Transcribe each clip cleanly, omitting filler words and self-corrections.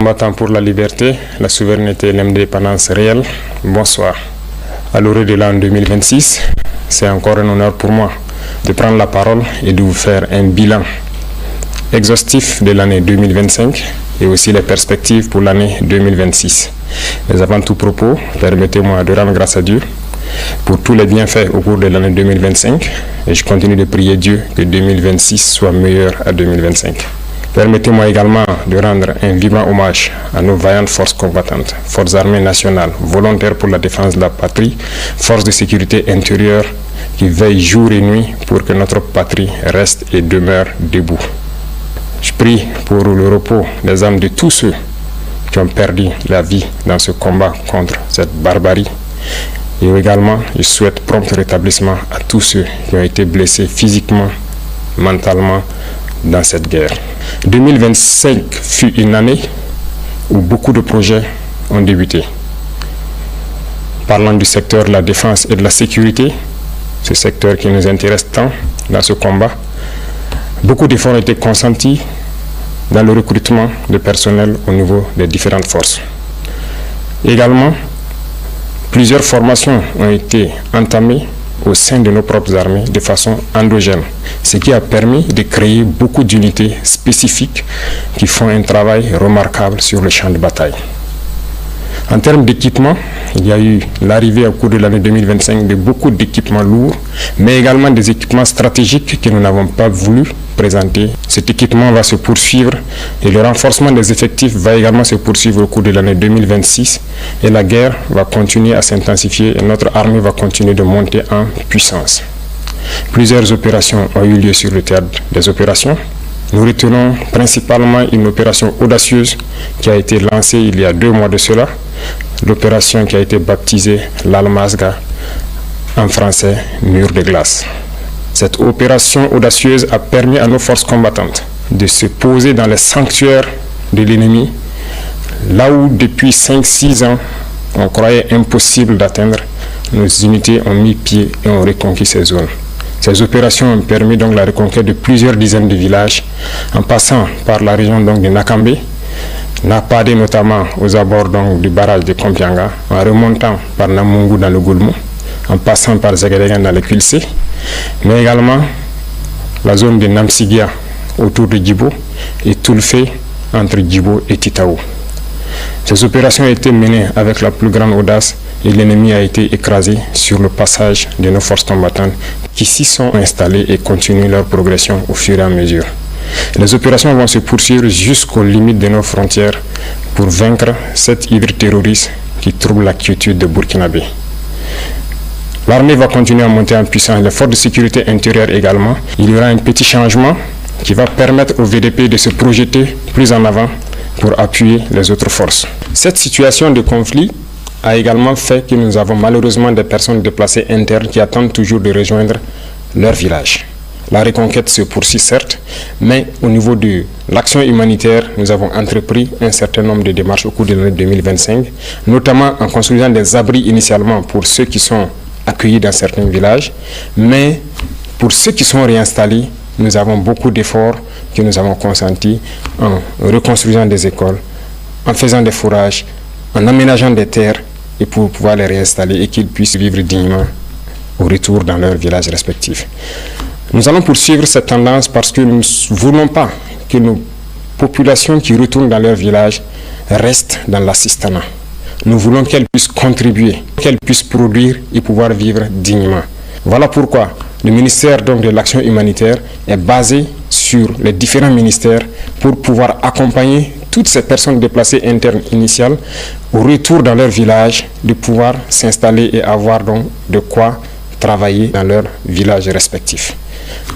combattants pour la liberté, la souveraineté et l'indépendance réelle, bonsoir. À l'orée de l'an 2026, c'est encore un honneur pour moi de prendre la parole et de vous faire un bilan exhaustif de l'année 2025 et aussi les perspectives pour l'année 2026. Mais avant tout propos, permettez-moi de rendre grâce à Dieu pour tous les bienfaits au cours de l'année 2025 et je continue de prier Dieu que 2026 soit meilleur à 2025. Permettez-moi également de rendre un vibrant hommage à nos vaillantes forces combattantes, forces armées nationales, volontaires pour la défense de la patrie, forces de sécurité intérieure qui veillent jour et nuit pour que notre patrie reste et demeure debout. Je prie pour le repos des âmes de tous ceux qui ont perdu la vie dans ce combat contre cette barbarie. Et également, je souhaite prompt rétablissement à tous ceux qui ont été blessés physiquement, mentalement dans cette guerre. 2025 fut une année où beaucoup de projets ont débuté. Parlant du secteur de la défense et de la sécurité, ce secteur qui nous intéresse tant dans ce combat, beaucoup d'efforts ont été consentis dans le recrutement de personnel au niveau des différentes forces. Également, plusieurs formations ont été entamées au sein de nos propres armées de façon endogène, ce qui a permis de créer beaucoup d'unités spécifiques qui font un travail remarquable sur le champ de bataille. En termes d'équipement, il y a eu l'arrivée au cours de l'année 2025 de beaucoup d'équipements lourds, mais également des équipements stratégiques que nous n'avons pas voulu présenter. Cet équipement va se poursuivre et le renforcement des effectifs va également se poursuivre au cours de l'année 2026 et la guerre va continuer à s'intensifier et notre armée va continuer de monter en puissance. Plusieurs opérations ont eu lieu sur le théâtre des opérations. Nous retenons principalement une opération audacieuse qui a été lancée il y a 2 mois de cela, l'opération qui a été baptisée l'Almazga, en français mur de glace. Cette opération audacieuse a permis à nos forces combattantes de se poser dans les sanctuaires de l'ennemi, là où depuis 5-6 ans on croyait impossible d'atteindre, nos unités ont mis pied et ont reconquis ces zones. Ces opérations ont permis donc la reconquête de plusieurs dizaines de villages, en passant par la région donc de Nakambe, Napade notamment aux abords donc du barrage de Kompianga, en remontant par Namungu dans le Goulmou, en passant par Zagadegan dans le Kulse, mais également la zone de Namsigia autour de Djibo et Toulfe entre Djibo et Titaou. Ces opérations ont été menées avec la plus grande audace et l'ennemi a été écrasé sur le passage de nos forces combattantes qui s'y sont installées et continuent leur progression au fur et à mesure. Les opérations vont se poursuivre jusqu'aux limites de nos frontières pour vaincre cette hydre terroriste qui trouble la quiétude de Burkinabé. L'armée va continuer à monter en puissance, les forces de sécurité intérieure également. Il y aura un petit changement qui va permettre au VDP de se projeter plus en avant pour appuyer les autres forces. Cette situation de conflit a également fait que nous avons malheureusement des personnes déplacées internes qui attendent toujours de rejoindre leur village. La reconquête se poursuit certes, mais au niveau de l'action humanitaire, nous avons entrepris un certain nombre de démarches au cours de l'année 2025, notamment en construisant des abris initialement pour ceux qui sont accueillis dans certains villages, mais pour ceux qui sont réinstallés, nous avons beaucoup d'efforts que nous avons consentis en reconstruisant des écoles, en faisant des fourrages, en aménageant des terres et pour pouvoir les réinstaller et qu'ils puissent vivre dignement au retour dans leurs villages respectifs. Nous allons poursuivre cette tendance parce que nous ne voulons pas que nos populations qui retournent dans leurs villages restent dans l'assistanat. Nous voulons qu'elles puissent contribuer, qu'elles puissent produire et pouvoir vivre dignement. Voilà pourquoi le ministère donc, de l'Action humanitaire est basé sur les différents ministères pour pouvoir accompagner toutes ces personnes déplacées internes initiales au retour dans leur village, de pouvoir s'installer et avoir donc de quoi travailler dans leurs villages respectifs.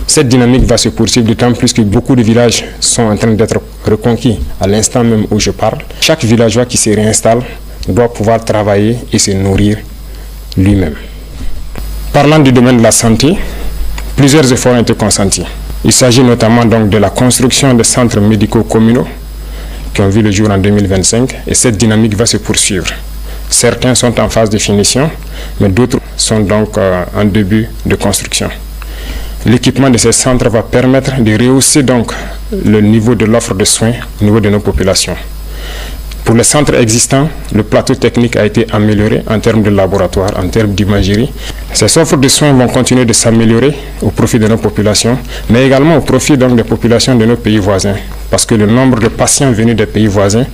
Cette dynamique va se poursuivre d'autant plus que beaucoup de villages sont en train d'être reconquis à l'instant même où je parle. Chaque villageois qui se réinstalle doit pouvoir travailler et se nourrir lui-même. Parlant du domaine de la santé, plusieurs efforts ont été consentis. Il s'agit notamment donc de la construction des centres médicaux communaux qui ont vu le jour en 2025 et cette dynamique va se poursuivre. Certains sont en phase de finition, mais d'autres sont donc en début de construction. L'équipement de ces centres va permettre de rehausser donc le niveau de l'offre de soins au niveau de nos populations. Pour les centres existants, le plateau technique a été amélioré en termes de laboratoire, en termes d'imagerie. Ces offres de soins vont continuer de s'améliorer au profit de nos populations, mais également au profit donc des populations de nos pays voisins, parce que le nombre de patients venus des pays voisins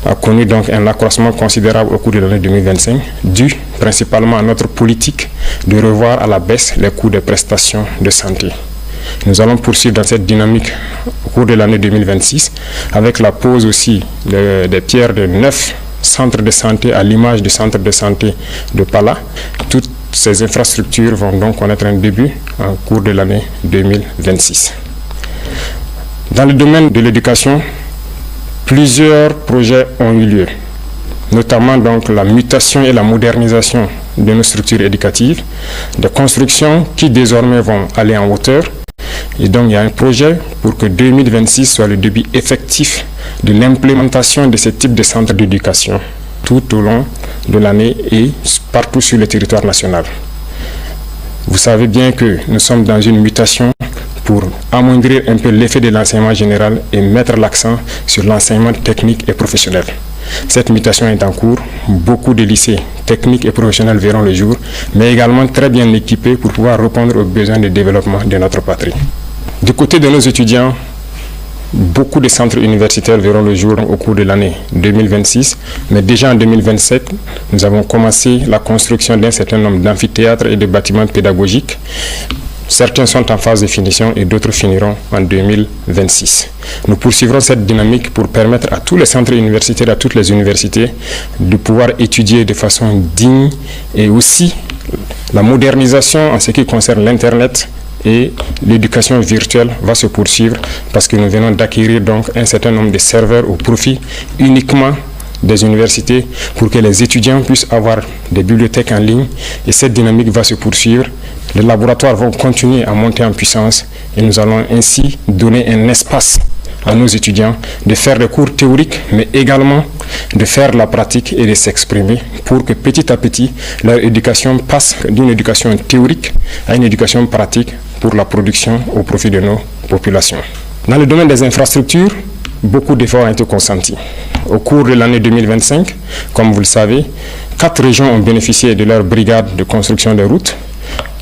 a connu donc un accroissement considérable au cours de l'année 2025, dû principalement à notre politique de revoir à la baisse les coûts des prestations de santé. Nous allons poursuivre dans cette dynamique au cours de l'année 2026 avec la pose aussi des pierres de 9 centres de santé à l'image du centre de santé de Pala. Toutes ces infrastructures vont donc connaître un début au cours de l'année 2026. Dans le domaine de l'éducation, plusieurs projets ont eu lieu, notamment donc la mutation et la modernisation de nos structures éducatives, des constructions qui désormais vont aller en hauteur. Et donc il y a un projet pour que 2026 soit le début effectif de l'implémentation de ce type de centres d'éducation tout au long de l'année et partout sur le territoire national. Vous savez bien que nous sommes dans une mutation pour amoindrir un peu l'effet de l'enseignement général et mettre l'accent sur l'enseignement technique et professionnel. Cette mutation est en cours. Beaucoup de lycées techniques et professionnels verront le jour, mais également très bien équipés pour pouvoir répondre aux besoins de développement de notre patrie. Du côté de nos étudiants, beaucoup de centres universitaires verront le jour au cours de l'année 2026, mais déjà en 2027, nous avons commencé la construction d'un certain nombre d'amphithéâtres et de bâtiments pédagogiques. Certains sont en phase de finition et d'autres finiront en 2026. Nous poursuivrons cette dynamique pour permettre à tous les centres universitaires, à toutes les universités, de pouvoir étudier de façon digne et aussi la modernisation en ce qui concerne l'Internet et l'éducation virtuelle va se poursuivre parce que nous venons d'acquérir donc un certain nombre de serveurs au profit uniquement des universités pour que les étudiants puissent avoir des bibliothèques en ligne et cette dynamique va se poursuivre. Les laboratoires vont continuer à monter en puissance et nous allons ainsi donner un espace à nos étudiants de faire des cours théoriques mais également de faire la pratique et de s'exprimer pour que petit à petit leur éducation passe d'une éducation théorique à une éducation pratique pour la production au profit de nos populations. Dans le domaine des infrastructures, beaucoup d'efforts ont été consentis. Au cours de l'année 2025, comme vous le savez, 4 régions ont bénéficié de leur brigade de construction des routes.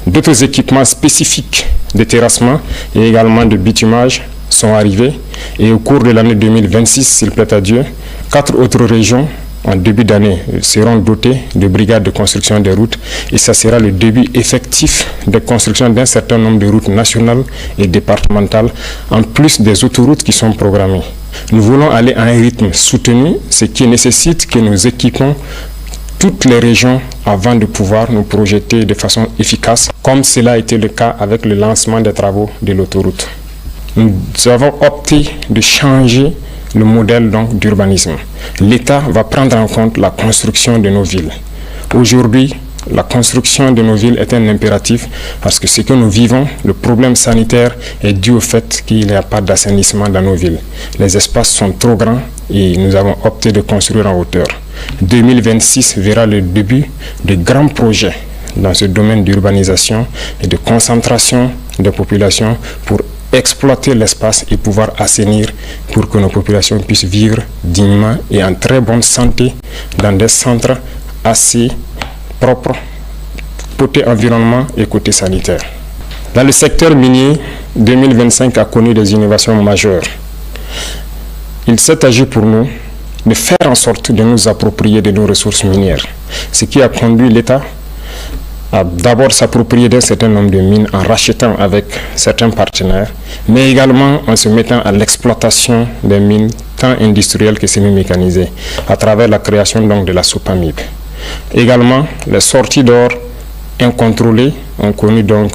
D'autres équipements spécifiques de terrassement et également de bitumage sont arrivés. Et au cours de l'année 2026, s'il plaît à Dieu, 4 autres régions en début d'année seront dotées de brigades de construction des routes et ça sera le début effectif de construction d'un certain nombre de routes nationales et départementales en plus des autoroutes qui sont programmées. Nous voulons aller à un rythme soutenu, ce qui nécessite que nous équipons toutes les régions avant de pouvoir nous projeter de façon efficace, comme cela a été le cas avec le lancement des travaux de l'autoroute. Nous avons opté de changer le modèle donc d'urbanisme. L'État va prendre en compte la construction de nos villes. Aujourd'hui, la construction de nos villes est un impératif parce que ce que nous vivons, le problème sanitaire est dû au fait qu'il n'y a pas d'assainissement dans nos villes. Les espaces sont trop grands et nous avons opté de construire en hauteur. 2026 verra le début de grands projets dans ce domaine d'urbanisation et de concentration des populations pour exploiter l'espace et pouvoir assainir pour que nos populations puissent vivre dignement et en très bonne santé dans des centres assez propres côté environnement et côté sanitaire. Dans le secteur minier, 2025 a connu des innovations majeures. Il s'est agi pour nous de faire en sorte de nous approprier de nos ressources minières, ce qui a conduit l'État à d'abord s'approprier d'un certain nombre de mines en rachetant avec certains partenaires, mais également en se mettant à l'exploitation des mines tant industrielles que semi-mécanisées, à travers la création donc de la SOPAMIB. Également, les sorties d'or incontrôlées ont connu donc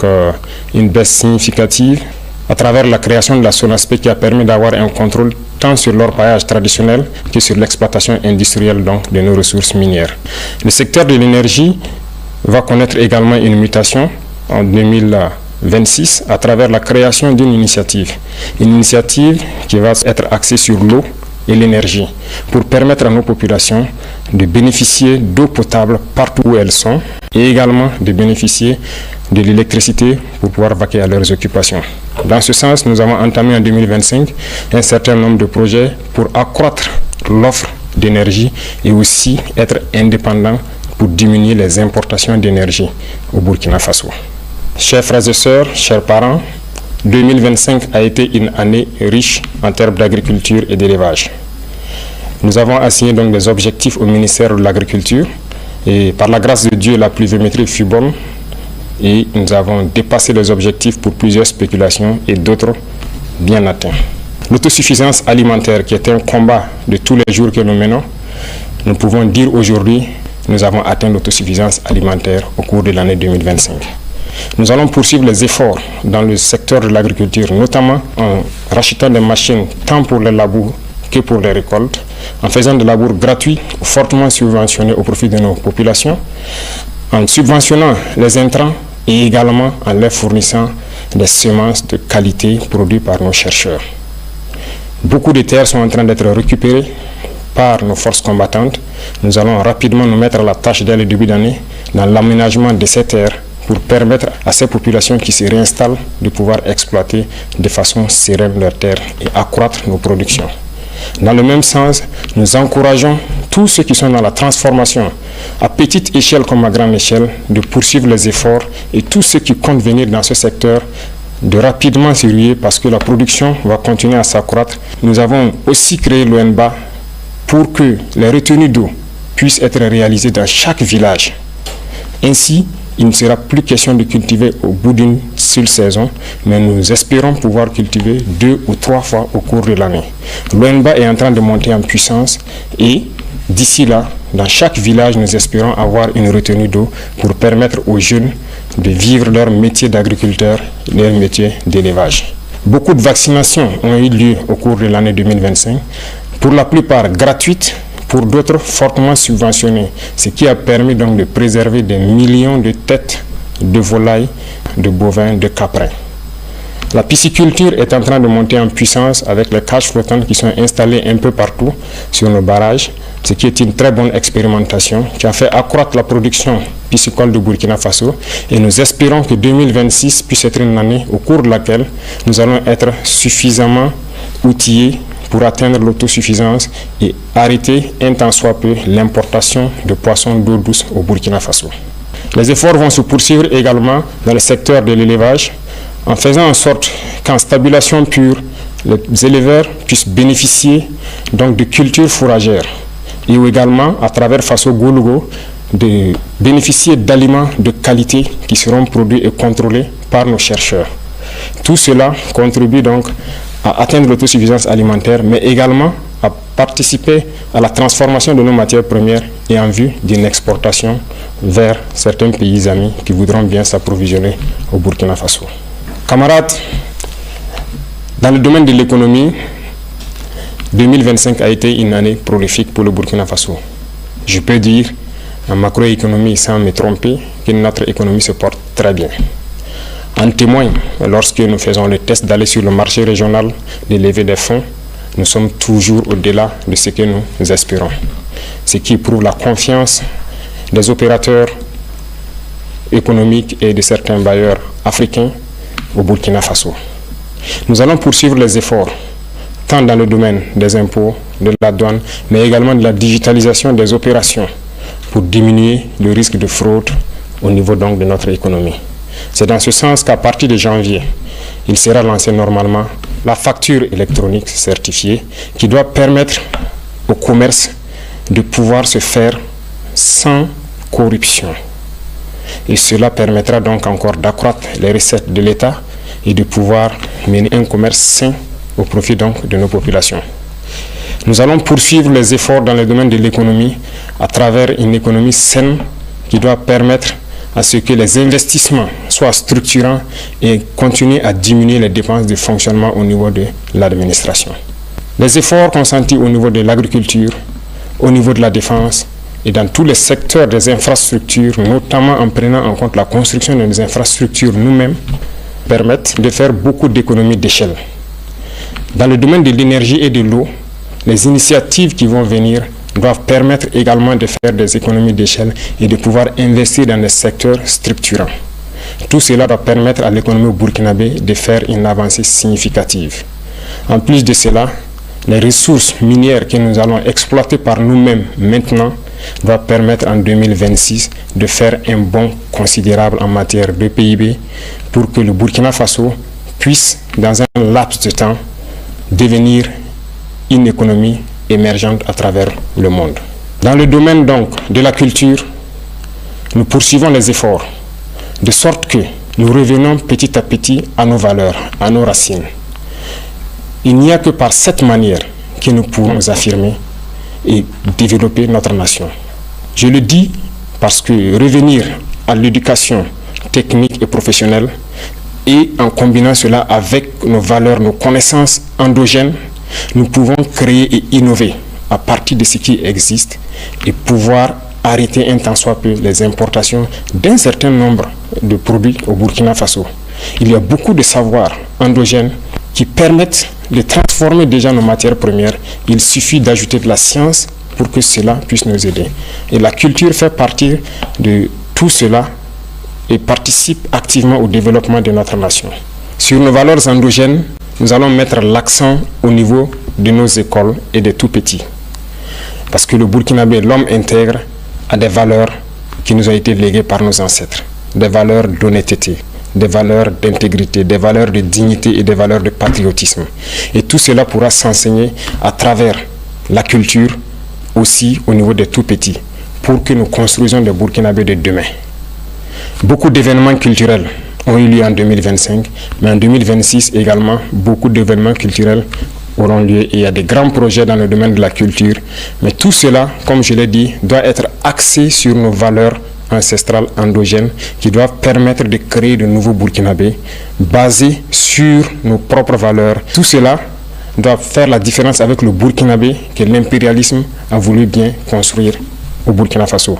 une baisse significative à travers la création de la SONASPE qui a permis d'avoir un contrôle tant sur l'orpaillage traditionnel que sur l'exploitation industrielle donc de nos ressources minières. Le secteur de l'énergie va connaître également une mutation en 2026 à travers la création d'une initiative. Une initiative qui va être axée sur l'eau et l'énergie pour permettre à nos populations de bénéficier d'eau potable partout où elles sont et également de bénéficier de l'électricité pour pouvoir vaquer à leurs occupations. Dans ce sens, nous avons entamé en 2025 un certain nombre de projets pour accroître l'offre d'énergie et aussi être indépendant pour diminuer les importations d'énergie au Burkina Faso. Chers frères et sœurs, chers parents, 2025 a été une année riche en termes d'agriculture et d'élevage. Nous avons assigné donc des objectifs au ministère de l'Agriculture et par la grâce de Dieu, la pluviométrie fut bonne et nous avons dépassé les objectifs pour plusieurs spéculations et d'autres bien atteints. L'autosuffisance alimentaire, qui est un combat de tous les jours que nous menons, nous pouvons dire aujourd'hui que nous avons atteint l'autosuffisance alimentaire au cours de l'année 2025. Nous allons poursuivre les efforts dans le secteur de l'agriculture, notamment en rachetant des machines tant pour les labours que pour les récoltes, en faisant des labours gratuits, fortement subventionnés au profit de nos populations, en subventionnant les intrants et également en leur fournissant des semences de qualité produites par nos chercheurs. Beaucoup de terres sont en train d'être récupérées par nos forces combattantes. Nous allons rapidement nous mettre à la tâche dès le début d'année dans l'aménagement de ces terres pour permettre à ces populations qui se réinstallent de pouvoir exploiter de façon sereine leurs terres et accroître nos productions. Dans le même sens, nous encourageons tous ceux qui sont dans la transformation, à petite échelle comme à grande échelle, de poursuivre les efforts et tous ceux qui comptent venir dans ce secteur de rapidement s'y ruer parce que la production va continuer à s'accroître. Nous avons aussi créé l'ONBA pour que les retenues d'eau puissent être réalisées dans chaque village. Ainsi, il ne sera plus question de cultiver au bout d'une seule saison, mais nous espérons pouvoir cultiver 2 ou 3 fois au cours de l'année. L'ONBA est en train de monter en puissance et d'ici là, dans chaque village, nous espérons avoir une retenue d'eau pour permettre aux jeunes de vivre leur métier d'agriculteur, leur métier d'élevage. Beaucoup de vaccinations ont eu lieu au cours de l'année 2025, pour la plupart gratuites, pour d'autres fortement subventionnés, ce qui a permis donc de préserver des millions de têtes de volailles, de bovins, de caprins. La pisciculture est en train de monter en puissance avec les cages flottantes qui sont installées un peu partout sur nos barrages, ce qui est une très bonne expérimentation qui a fait accroître la production piscicole de Burkina Faso et nous espérons que 2026 puisse être une année au cours de laquelle nous allons être suffisamment outillés pour atteindre l'autosuffisance et arrêter un tant soit peu l'importation de poissons d'eau douce au Burkina Faso. Les efforts vont se poursuivre également dans le secteur de l'élevage en faisant en sorte qu'en stabulation pure, les éleveurs puissent bénéficier donc de cultures fourragères et également à travers Faso Goulougo de bénéficier d'aliments de qualité qui seront produits et contrôlés par nos chercheurs. Tout cela contribue donc à atteindre l'autosuffisance alimentaire, mais également à participer à la transformation de nos matières premières et en vue d'une exportation vers certains pays amis qui voudront bien s'approvisionner au Burkina Faso. Camarades, dans le domaine de l'économie, 2025 a été une année prolifique pour le Burkina Faso. Je peux dire, en macroéconomie, sans me tromper, que notre économie se porte très bien. En témoigne, lorsque nous faisons le test d'aller sur le marché régional, de lever des fonds, nous sommes toujours au-delà de ce que nous espérons. Ce qui prouve la confiance des opérateurs économiques et de certains bailleurs africains au Burkina Faso. Nous allons poursuivre les efforts, tant dans le domaine des impôts, de la douane, mais également de la digitalisation des opérations pour diminuer le risque de fraude au niveau donc de notre économie. C'est dans ce sens qu'à partir de janvier, il sera lancé normalement la facture électronique certifiée qui doit permettre au commerce de pouvoir se faire sans corruption. Et cela permettra donc encore d'accroître les recettes de l'État et de pouvoir mener un commerce sain au profit donc de nos populations. Nous allons poursuivre les efforts dans le domaine de l'économie à travers une économie saine qui doit permettre à ce que les investissements soient structurants et continuent à diminuer les dépenses de fonctionnement au niveau de l'administration. Les efforts consentis au niveau de l'agriculture, au niveau de la défense et dans tous les secteurs des infrastructures, notamment en prenant en compte la construction de nos infrastructures nous-mêmes, permettent de faire beaucoup d'économies d'échelle. Dans le domaine de l'énergie et de l'eau, les initiatives qui vont venir doivent permettre également de faire des économies d'échelle et de pouvoir investir dans des secteurs structurants. Tout cela doit permettre à l'économie burkinabé de faire une avancée significative. En plus de cela, les ressources minières que nous allons exploiter par nous-mêmes maintenant doivent permettre en 2026 de faire un bond considérable en matière de PIB pour que le Burkina Faso puisse, dans un laps de temps, devenir une économie émergente à travers le monde. Dans le domaine donc de la culture, nous poursuivons les efforts, de sorte que nous revenons petit à petit à nos valeurs, à nos racines. Il n'y a que par cette manière que nous pourrons nous affirmer et développer notre nation. Je le dis parce que revenir à l'éducation technique et professionnelle et en combinant cela avec nos valeurs, nos connaissances endogènes, nous pouvons créer et innover à partir de ce qui existe et pouvoir arrêter un tant soit peu les importations d'un certain nombre de produits au Burkina Faso. Il y a beaucoup de savoirs endogènes qui permettent de transformer déjà nos matières premières. Il suffit d'ajouter de la science pour que cela puisse nous aider. Et la culture fait partie de tout cela et participe activement au développement de notre nation. Sur nos valeurs endogènes, nous allons mettre l'accent au niveau de nos écoles et des tout-petits. Parce que le Burkinabé, l'homme intègre, a des valeurs qui nous ont été léguées par nos ancêtres. Des valeurs d'honnêteté, des valeurs d'intégrité, des valeurs de dignité et des valeurs de patriotisme. Et tout cela pourra s'enseigner à travers la culture, aussi au niveau des tout-petits, pour que nous construisions des Burkinabés de demain. Beaucoup d'événements culturels ont eu lieu en 2025, mais en 2026 également, beaucoup d'événements culturels auront lieu et il y a des grands projets dans le domaine de la culture. Mais tout cela, comme je l'ai dit, doit être axé sur nos valeurs ancestrales endogènes qui doivent permettre de créer de nouveaux Burkinabés basés sur nos propres valeurs. Tout cela doit faire la différence avec le Burkinabé que l'impérialisme a voulu bien construire au Burkina Faso.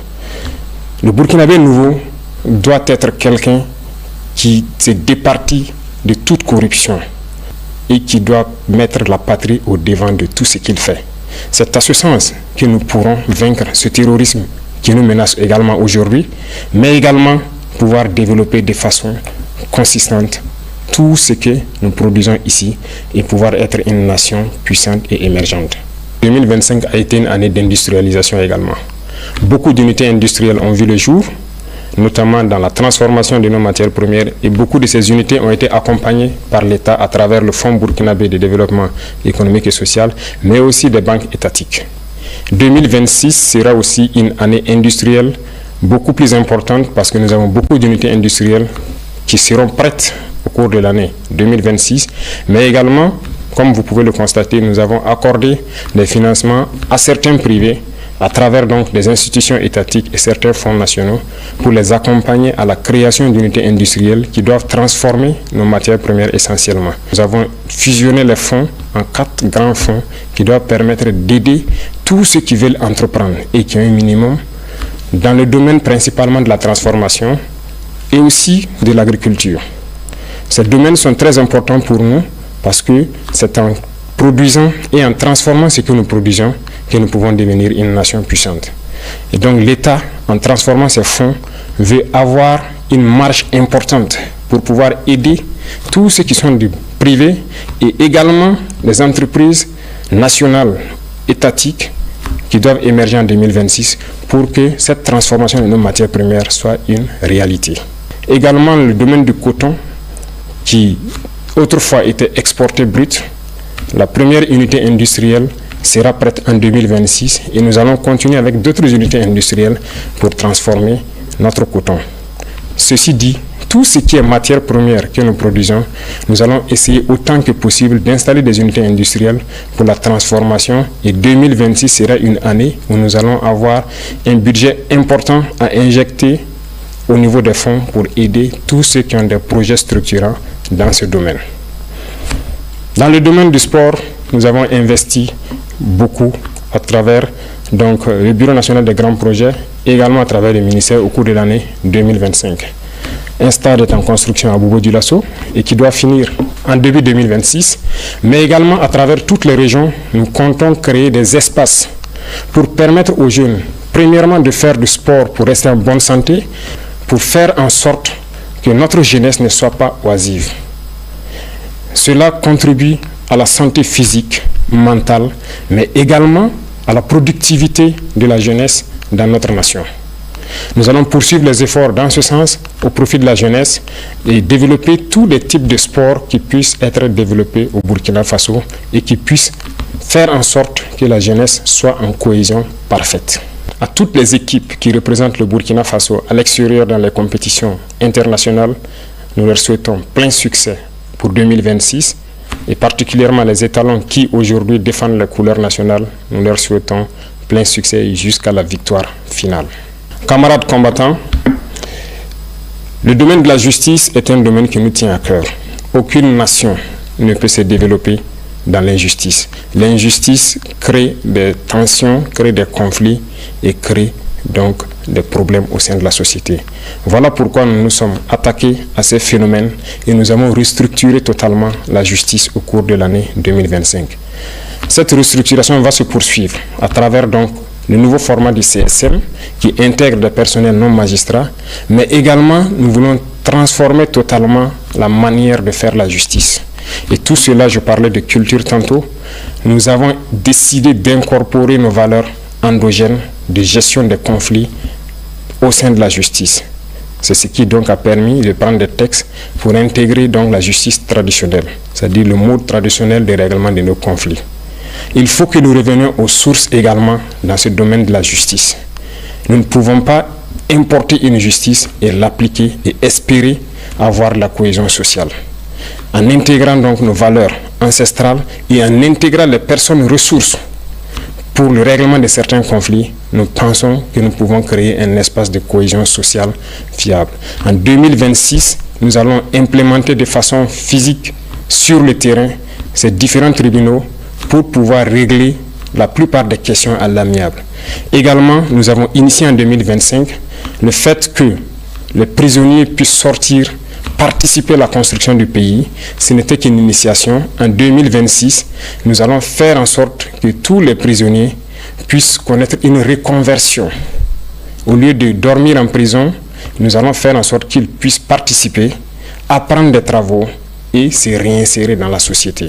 Le Burkinabé nouveau doit être quelqu'un qui s'est départi de toute corruption et qui doit mettre la patrie au devant de tout ce qu'il fait. C'est à ce sens que nous pourrons vaincre ce terrorisme qui nous menace également aujourd'hui, mais également pouvoir développer de façon consistante tout ce que nous produisons ici et pouvoir être une nation puissante et émergente. 2025 a été une année d'industrialisation également. Beaucoup d'unités industrielles ont vu le jour, notamment dans la transformation de nos matières premières, et beaucoup de ces unités ont été accompagnées par l'État à travers le Fonds burkinabé de développement économique et social, mais aussi des banques étatiques. 2026 sera aussi une année industrielle beaucoup plus importante parce que nous avons beaucoup d'unités industrielles qui seront prêtes au cours de l'année 2026, mais également, comme vous pouvez le constater, nous avons accordé des financements à certains privés à travers donc des institutions étatiques et certains fonds nationaux pour les accompagner à la création d'unités industrielles qui doivent transformer nos matières premières essentiellement. Nous avons fusionné les fonds en 4 grands fonds qui doivent permettre d'aider tous ceux qui veulent entreprendre et qui ont un minimum dans le domaine principalement de la transformation et aussi de l'agriculture. Ces domaines sont très importants pour nous parce que c'est en produisant et en transformant ce que nous produisons que nous pouvons devenir une nation puissante. Et donc l'État, en transformant ces fonds, veut avoir une marge importante pour pouvoir aider tous ceux qui sont du privé et également les entreprises nationales, étatiques, qui doivent émerger en 2026 pour que cette transformation de nos matières premières soit une réalité. Également le domaine du coton, qui autrefois était exporté brut, la première unité industrielle sera prête en 2026 et nous allons continuer avec d'autres unités industrielles pour transformer notre coton. Ceci dit, tout ce qui est matière première que nous produisons, nous allons essayer autant que possible d'installer des unités industrielles pour la transformation et 2026 sera une année où nous allons avoir un budget important à injecter au niveau des fonds pour aider tous ceux qui ont des projets structurants dans ce domaine. Dans le domaine du sport, nous avons investi beaucoup à travers donc, le Bureau national des grands projets, également à travers le ministère au cours de l'année 2025. Un stade est en construction à Bobo-Dioulasso et qui doit finir en début 2026, mais également à travers toutes les régions, nous comptons créer des espaces pour permettre aux jeunes, premièrement de faire du sport pour rester en bonne santé, pour faire en sorte que notre jeunesse ne soit pas oisive. Cela contribue à la santé physique, mentale, mais également à la productivité de la jeunesse dans notre nation. Nous allons poursuivre les efforts dans ce sens au profit de la jeunesse et développer tous les types de sports qui puissent être développés au Burkina Faso et qui puissent faire en sorte que la jeunesse soit en cohésion parfaite. À toutes les équipes qui représentent le Burkina Faso à l'extérieur dans les compétitions internationales, nous leur souhaitons plein succès pour 2026 et particulièrement les étalons qui aujourd'hui défendent les couleurs nationales, nous leur souhaitons plein succès jusqu'à la victoire finale. Camarades combattants, le domaine de la justice est un domaine qui nous tient à cœur. Aucune nation ne peut se développer dans l'injustice. L'injustice crée des tensions, crée des conflits et crée donc des problèmes au sein de la société. Voilà pourquoi nous nous sommes attaqués à ces phénomènes et nous avons restructuré totalement la justice au cours de l'année 2025. Cette restructuration va se poursuivre à travers donc le nouveau format du CSM qui intègre des personnels non magistrats, mais également nous voulons transformer totalement la manière de faire la justice. Et tout cela, je parlais de culture tantôt, nous avons décidé d'incorporer nos valeurs endogènes de gestion des conflits au sein de la justice. C'est ce qui donc a permis de prendre des textes pour intégrer donc la justice traditionnelle, c'est-à-dire le mode traditionnel de règlement de nos conflits. Il faut que nous revenions aux sources également dans ce domaine de la justice. Nous ne pouvons pas importer une justice et l'appliquer et espérer avoir la cohésion sociale. En intégrant donc nos valeurs ancestrales et en intégrant les personnes ressources pour le règlement de certains conflits, nous pensons que nous pouvons créer un espace de cohésion sociale fiable. En 2026, nous allons implémenter de façon physique sur le terrain ces différents tribunaux pour pouvoir régler la plupart des questions à l'amiable. Également, nous avons initié en 2025 le fait que les prisonniers puissent sortir, participer à la construction du pays. Ce n'était qu'une initiation. En 2026, nous allons faire en sorte que tous les prisonniers puissent connaître une reconversion. Au lieu de dormir en prison, nous allons faire en sorte qu'ils puissent participer, apprendre des travaux et se réinsérer dans la société.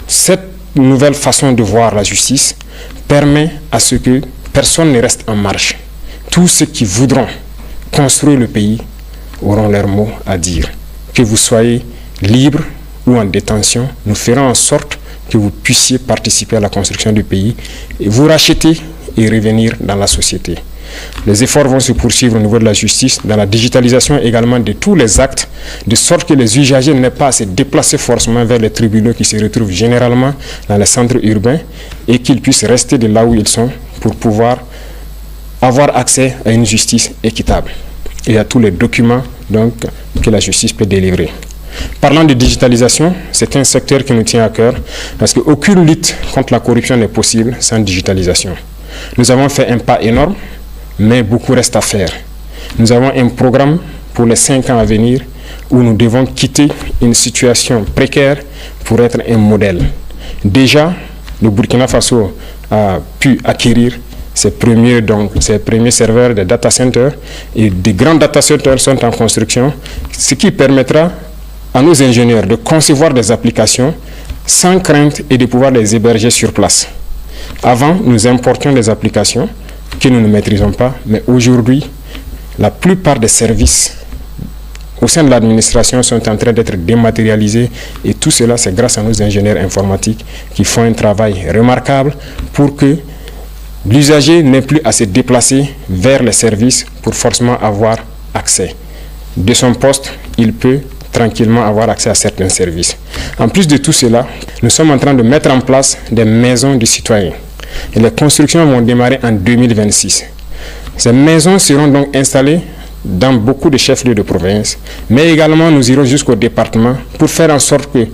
Cette nouvelle façon de voir la justice permet à ce que personne ne reste en marge. Tous ceux qui voudront construire le pays auront leur mot à dire. Que vous soyez libre ou en détention, nous ferons en sorte que vous puissiez participer à la construction du pays et vous racheter et revenir dans la société. Les efforts vont se poursuivre au niveau de la justice, dans la digitalisation également de tous les actes, de sorte que les usagers n'aient pas à se déplacer forcément vers les tribunaux qui se retrouvent généralement dans les centres urbains et qu'ils puissent rester de là où ils sont pour pouvoir avoir accès à une justice équitable et à tous les documents donc, que la justice peut délivrer. Parlant de digitalisation, c'est un secteur qui nous tient à cœur parce qu'aucune lutte contre la corruption n'est possible sans digitalisation. Nous avons fait un pas énorme, mais beaucoup reste à faire. Nous avons un programme pour les 5 ans à venir où nous devons quitter une situation précaire pour être un modèle. Déjà, le Burkina Faso a pu acquérir ses premiers serveurs de data centers et des grands data centers sont en construction, ce qui permettra à nos ingénieurs de concevoir des applications sans crainte et de pouvoir les héberger sur place. Avant, nous importions des applications que nous ne maîtrisons pas, mais aujourd'hui, la plupart des services au sein de l'administration sont en train d'être dématérialisés et tout cela, c'est grâce à nos ingénieurs informatiques qui font un travail remarquable pour que l'usager n'ait plus à se déplacer vers les services pour forcément avoir accès. De son poste, il peut tranquillement avoir accès à certains services. En plus de tout cela, nous sommes en train de mettre en place des maisons du citoyen. Et les constructions vont démarrer en 2026. Ces maisons seront donc installées dans beaucoup de chefs-lieux de province, mais également nous irons jusqu'au département pour faire en sorte que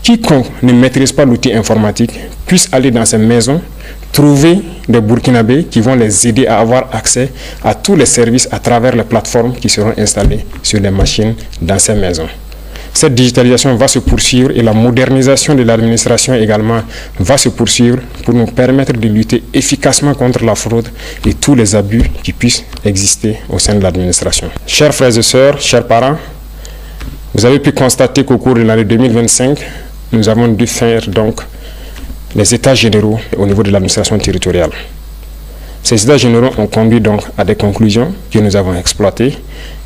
quiconque ne maîtrise pas l'outil informatique puisse aller dans ces maisons, trouver des Burkinabés qui vont les aider à avoir accès à tous les services à travers les plateformes qui seront installées sur les machines dans ces maisons. Cette digitalisation va se poursuivre et la modernisation de l'administration également va se poursuivre pour nous permettre de lutter efficacement contre la fraude et tous les abus qui puissent exister au sein de l'administration. Chers frères et sœurs, chers parents, vous avez pu constater qu'au cours de l'année 2025, nous avons dû faire donc les états généraux au niveau de l'administration territoriale. Ces états généraux ont conduit donc à des conclusions que nous avons exploitées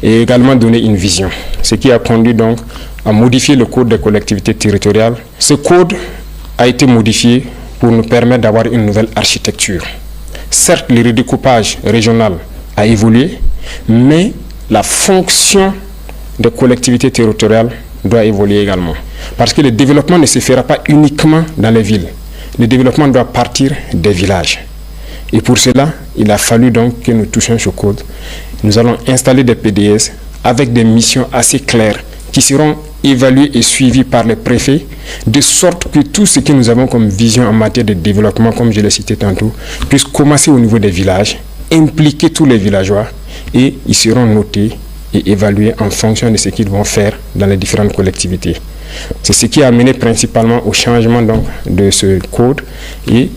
et également donné une vision, ce qui a conduit donc à modifier le code des collectivités territoriales. Ce code a été modifié pour nous permettre d'avoir une nouvelle architecture. Certes, le redécoupage régional a évolué, mais la fonction des collectivités territoriales doit évoluer également. Parce que le développement ne se fera pas uniquement dans les villes. Le développement doit partir des villages. Et pour cela, il a fallu donc que nous touchions ce code. Nous allons installer des PDS avec des missions assez claires qui seront évaluées et suivies par les préfets, de sorte que tout ce que nous avons comme vision en matière de développement, comme je l'ai cité tantôt, puisse commencer au niveau des villages, impliquer tous les villageois et ils seront notés et évalués en fonction de ce qu'ils vont faire dans les différentes collectivités. C'est ce qui a amené principalement au changement donc, de ce code et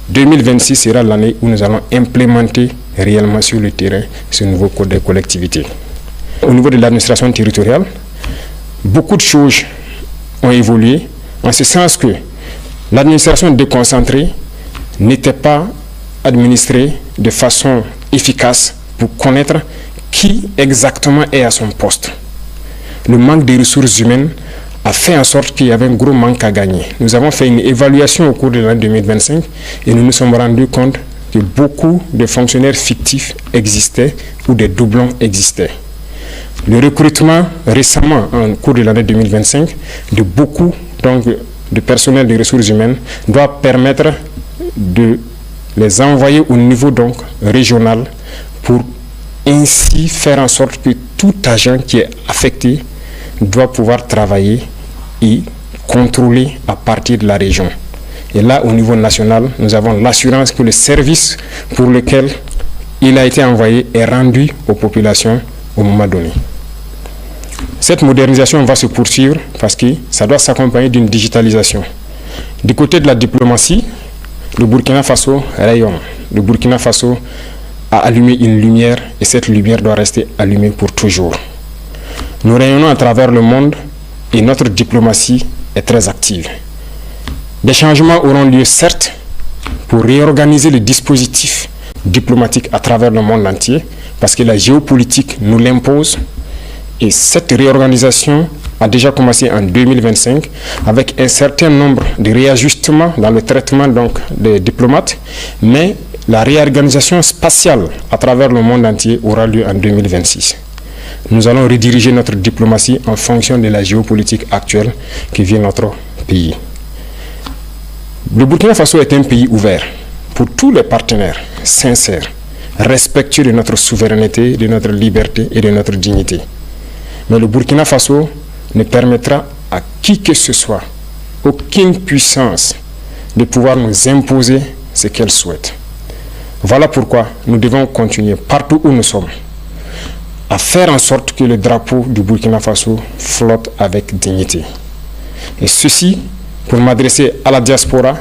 2026 sera l'année où nous allons implémenter réellement sur le terrain ce nouveau code des collectivités. Au niveau de l'administration territoriale, beaucoup de choses ont évolué en ce sens que l'administration déconcentrée n'était pas administrée de façon efficace pour connaître qui exactement est à son poste. Le manque de ressources humaines a fait en sorte qu'il y avait un gros manque à gagner. Nous avons fait une évaluation au cours de l'année 2025 et nous nous sommes rendus compte que beaucoup de fonctionnaires fictifs existaient ou des doublons existaient. Le recrutement récemment, en cours de l'année 2025, de beaucoup donc, de personnel de ressources humaines doit permettre de les envoyer au niveau donc, régional pour ainsi faire en sorte que tout agent qui est affecté doit pouvoir travailler et contrôler à partir de la région. Et là, au niveau national, nous avons l'assurance que le service pour lequel il a été envoyé est rendu aux populations au moment donné. Cette modernisation va se poursuivre parce que ça doit s'accompagner d'une digitalisation. Du côté de la diplomatie, le Burkina Faso rayonne. Le Burkina Faso a allumé une lumière et cette lumière doit rester allumée pour toujours. Nous rayonnons à travers le monde et notre diplomatie est très active. Des changements auront lieu certes pour réorganiser le dispositif diplomatique à travers le monde entier parce que la géopolitique nous l'impose et cette réorganisation a déjà commencé en 2025 avec un certain nombre de réajustements dans le traitement donc, des diplomates, mais la réorganisation spatiale à travers le monde entier aura lieu en 2026. Nous allons rediriger notre diplomatie en fonction de la géopolitique actuelle qui vit notre pays. Le Burkina Faso est un pays ouvert pour tous les partenaires sincères, respectueux de notre souveraineté, de notre liberté et de notre dignité. Mais le Burkina Faso ne permettra à qui que ce soit, aucune puissance, de pouvoir nous imposer ce qu'elle souhaite. Voilà pourquoi nous devons continuer partout où nous sommes à faire en sorte que le drapeau du Burkina Faso flotte avec dignité. Et ceci pour m'adresser à la diaspora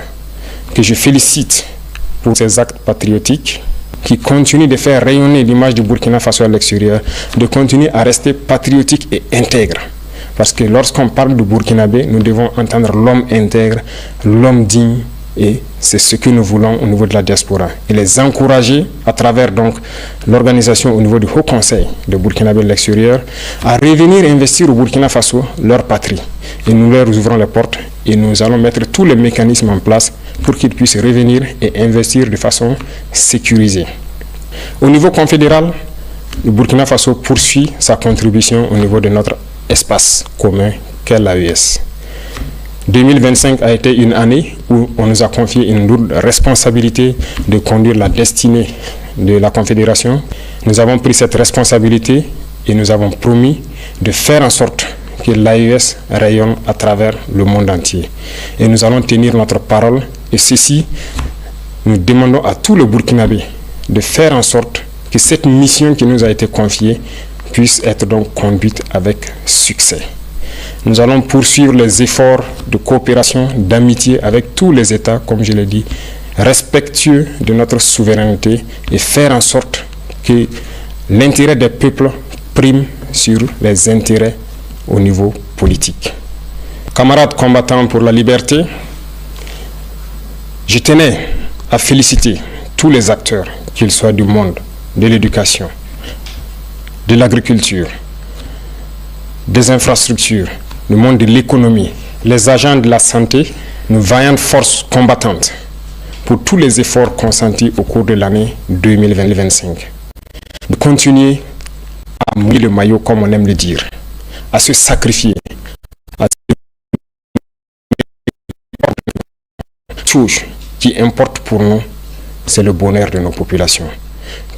que je félicite pour ses actes patriotiques qui continuent de faire rayonner l'image du Burkina Faso à l'extérieur, de continuer à rester patriotique et intègre. Parce que lorsqu'on parle du Burkinabé, nous devons entendre l'homme intègre, l'homme digne, et c'est ce que nous voulons au niveau de la diaspora. Et les encourager à travers donc l'organisation au niveau du Haut Conseil de Burkinabé de l'extérieur à revenir investir au Burkina Faso, leur patrie. Et nous leur ouvrons les portes et nous allons mettre tous les mécanismes en place pour qu'ils puissent revenir et investir de façon sécurisée. Au niveau confédéral, le Burkina Faso poursuit sa contribution au niveau de notre espace commun qu'est l'AES. 2025 a été une année où on nous a confié une lourde responsabilité de conduire la destinée de la Confédération. Nous avons pris cette responsabilité et nous avons promis de faire en sorte que l'AES rayonne à travers le monde entier. Et nous allons tenir notre parole et ceci, nous demandons à tout le Burkinabé de faire en sorte que cette mission qui nous a été confiée puisse être donc conduite avec succès. Nous allons poursuivre les efforts de coopération, d'amitié avec tous les États, comme je l'ai dit, respectueux de notre souveraineté et faire en sorte que l'intérêt des peuples prime sur les intérêts au niveau politique. Camarades combattants pour la liberté, Je tenais à féliciter tous les acteurs, qu'ils soient du monde de l'éducation, de l'agriculture, des infrastructures, du monde de l'économie, les agents de la santé, nos vaillantes forces combattantes, pour tous les efforts consentis au cours de l'année 2020-2025. De continuer à mouiller le maillot, comme on aime le dire, à se sacrifier, à chose qui importe pour nous, c'est le bonheur de nos populations.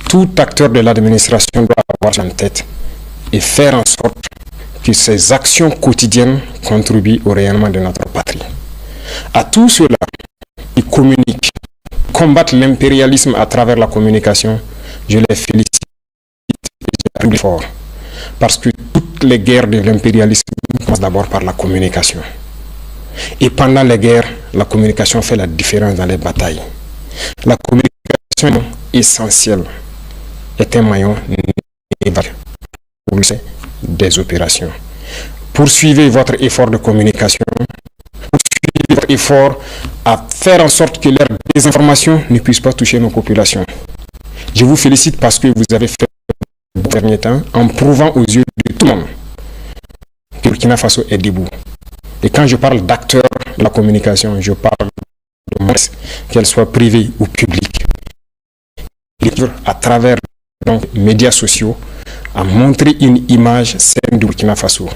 Tout acteur de l'administration doit avoir ça en tête et faire en sorte que ses actions quotidiennes contribuent au rayonnement de notre patrie. À tous ceux-là qui communiquent, combattent l'impérialisme à travers la communication, je les félicite plus fort. Parce que toutes les guerres de l'impérialisme commencent d'abord par la communication. Et pendant les guerres, la communication fait la différence dans les batailles. La communication essentielle est un maillon des opérations. Poursuivez votre effort de communication, poursuivez votre effort à faire en sorte que leur désinformation ne puisse pas toucher nos populations. Je vous félicite parce que vous avez fait le dernier temps en prouvant aux yeux de tout le monde que Burkina Faso est debout. Et quand je parle d'acteurs de la communication, je parle de moi, qu'elle soit privée ou publique. À travers les médias sociaux, à montrer une image saine du Burkina Faso.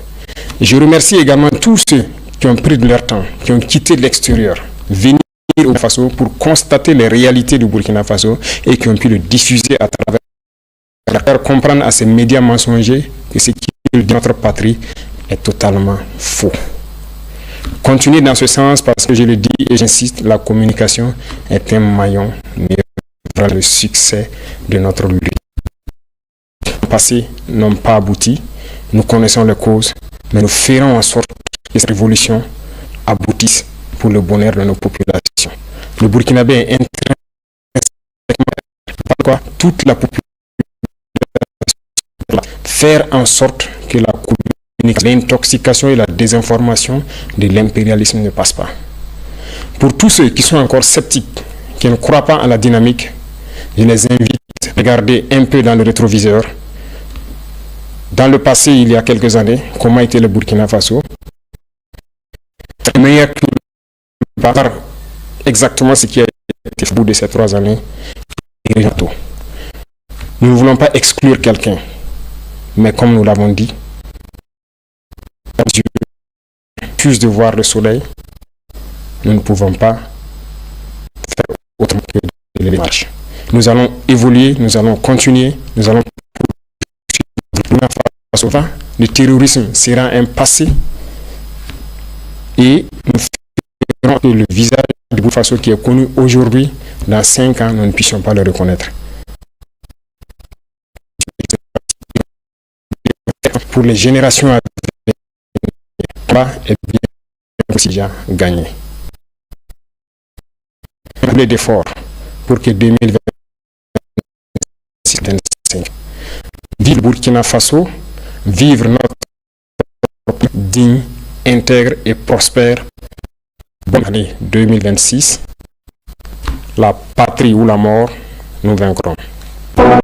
Et je remercie également tous ceux qui ont pris de leur temps, qui ont quitté l'extérieur, venir au Burkina Faso pour constater les réalités du Burkina Faso et qui ont pu le diffuser à travers, faire comprendre à ces médias mensongers que ce qui est de notre patrie est totalement faux. Continuez dans ce sens parce que je le dis et j'insiste, la communication est un maillon vers le succès de notre lutte. Les passés n'ont pas abouti, nous connaissons les causes, mais nous ferons en sorte que cette révolution aboutisse pour le bonheur de nos populations. Le Burkinabé est intrinsèquement toute la population faire en sorte que la communication, l'intoxication et la désinformation de l'impérialisme ne passent pas. Pour tous ceux qui sont encore sceptiques, qui ne croient pas à la dynamique, je les invite à regarder un peu dans le rétroviseur. Dans le passé, il y a quelques années, comment était le Burkina Faso? Meilleur que exactement ce qui a été fait au bout de ces 3 années. Nous ne voulons pas exclure quelqu'un, mais comme nous l'avons dit, Dieu refuse de voir le soleil, nous ne pouvons pas faire autrement que de les marcher. Nous allons évoluer, nous allons continuer, nous allons poursuivre. Le terrorisme sera un passé et nous ferons que le visage du Burkina Faso qui est connu aujourd'hui, dans 5 ans, nous ne puissions pas le reconnaître. Pour les générations à venir, est bien aussi déjà gagné. Doublé d'efforts pour que 2025 vive le Burkina Faso, vivre notre digne, intègre et prospère. Bonne année 2026. La patrie ou la mort, nous vaincrons.